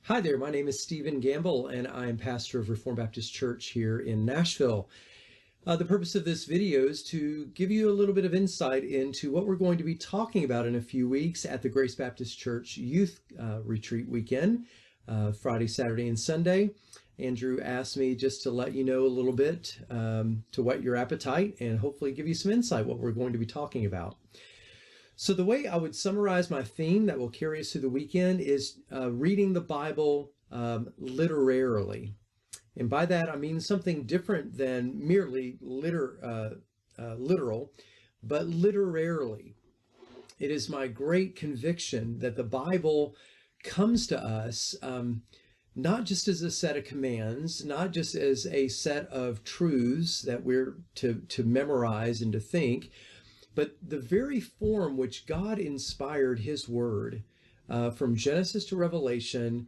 Hi there, my name is Stephen Gamble, and I'm pastor of Reformed Baptist Church here in Nashville. The purpose of this video is to give you a little bit of insight into what we're going to be talking about in a few weeks at the Grace Baptist Church Youth Retreat Weekend, Friday, Saturday, and Sunday. Andrew asked me just to let you know a little bit to whet your appetite and hopefully give you some insight what we're going to be talking about. So the way I would summarize my theme that will carry us through the weekend is reading the Bible literarily. And by that, I mean something different than merely literal, but literarily. It is my great conviction that the Bible comes to us not just as a set of commands, not just as a set of truths that we're to memorize and to think, but the very form which God inspired his word from Genesis to Revelation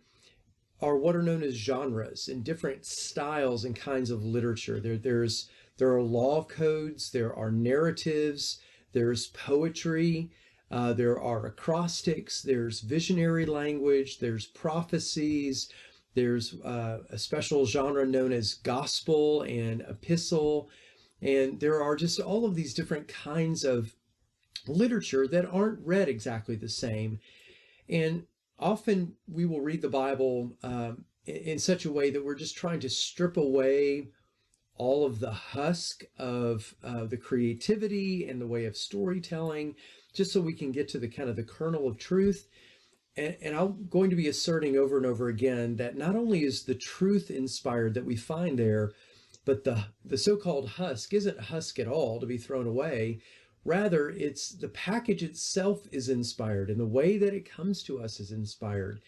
are what are known as genres and different styles and kinds of literature. There are law codes, there are narratives, there's poetry, there are acrostics, there's visionary language, there's prophecies, there's a special genre known as gospel and epistle. And there are just all of these different kinds of literature that aren't read exactly the same. And often we will read the Bible in such a way that we're just trying to strip away all of the husk of the creativity and the way of storytelling, just so we can get to the kind of the kernel of truth. And I'm going to be asserting over and over again that not only is the truth inspired that we find there, but the so-called husk isn't husk at all to be thrown away. Rather, it's the package itself is inspired, and the way that it comes to us is inspired.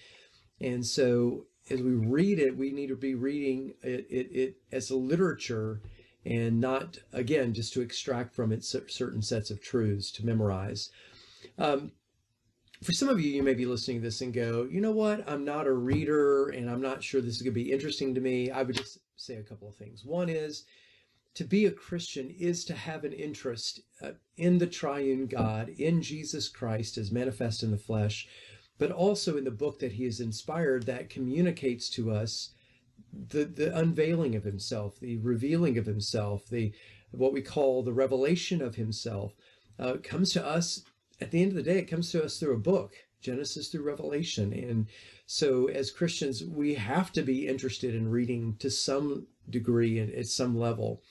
And so as we read it, we need to be reading it as a literature and not, again, just to extract from it certain sets of truths to memorize. For some of you, you may be listening to this and go, you know what, I'm not a reader and I'm not sure this is going to be interesting to me. I would just say a couple of things. One is, to be a Christian is to have an interest in the triune God, in Jesus Christ as manifest in the flesh, but also in the book that he has inspired that communicates to us the unveiling of himself, the revealing of himself, what we call the revelation of himself. Comes to us, at the end of the day, it comes to us through a book, Genesis through Revelation. And so as Christians, we have to be interested in reading to some degree and at some level.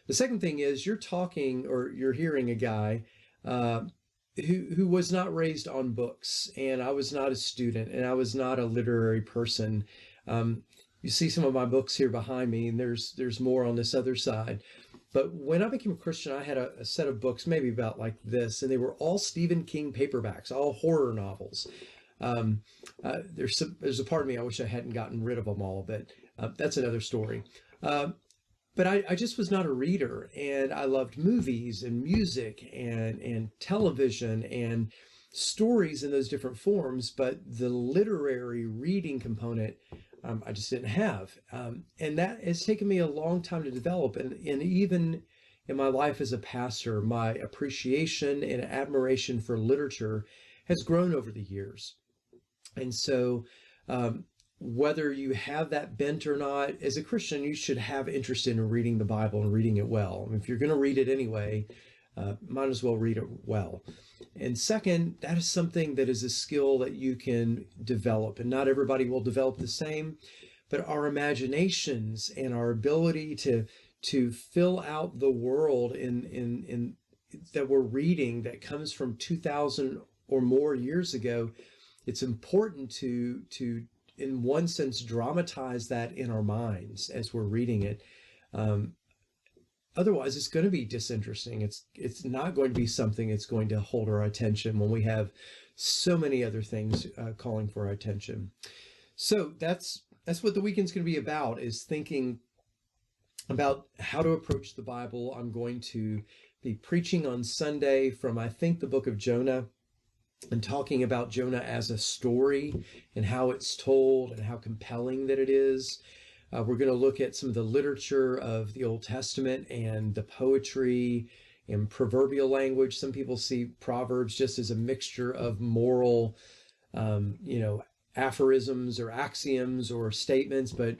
The second thing is you're hearing a guy who was not raised on books, and I was not a student, and I was not a literary person. You see some of my books here behind me, and there's more on this other side. But when I became a Christian, I had a set of books, maybe about like this, and they were all Stephen King paperbacks, all horror novels. There's a part of me I wish I hadn't gotten rid of them all, but that's another story. But I just was not a reader, and I loved movies and music and television and stories in those different forms, but the literary reading component I just didn't have. And that has taken me a long time to develop. And even in my life as a pastor, my appreciation and admiration for literature has grown over the years. And so whether you have that bent or not, as a Christian, you should have interest in reading the Bible and reading it well. I mean, if you're going to read it anyway, might as well read it well. And second, that is something that is a skill that you can develop, and not everybody will develop the same, but our imaginations and our ability to fill out the world in that we're reading that comes from 2,000 or more years ago, it's important to in one sense dramatize that in our minds as we're reading it. Otherwise, it's going to be disinteresting. It's not going to be something that's going to hold our attention when we have so many other things calling for our attention. So that's what the weekend's going to be about, is thinking about how to approach the Bible. I'm going to be preaching on Sunday from, I think, the book of Jonah, and talking about Jonah as a story and how it's told and how compelling that it is. We're going to look at some of the literature of the Old Testament and the poetry and proverbial language. Some people see Proverbs just as a mixture of moral, aphorisms or axioms or statements, but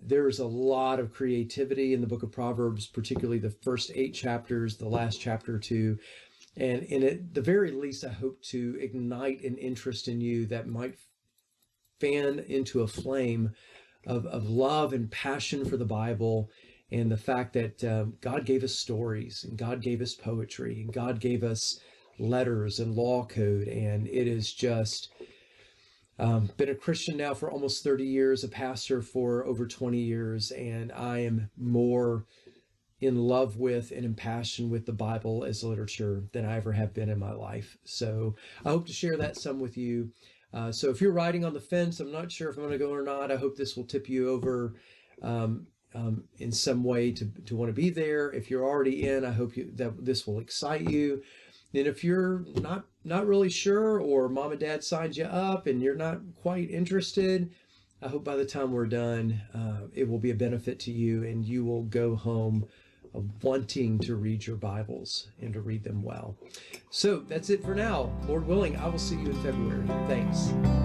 there's a lot of creativity in the book of Proverbs, particularly the first 8 chapters, the last chapter too. And at the very least, I hope to ignite an interest in you that might fan into a flame of love and passion for the Bible, and the fact that God gave us stories, and God gave us poetry, and God gave us letters and law code. And it is just been a Christian now for almost 30 years, a pastor for over 20 years, and I am more in love with and impassioned with the Bible as literature than I ever have been in my life. So I hope to share that some with you. So if you're riding on the fence, I'm not sure if I'm going to go or not. I hope this will tip you over in some way to want to be there. If you're already in, I hope that this will excite you. And if you're not really sure, or mom and dad signed you up and you're not quite interested, I hope by the time we're done, it will be a benefit to you, and you will go home wanting to read your Bibles and to read them well. So that's it for now. Lord willing, I will see you in February. Thanks.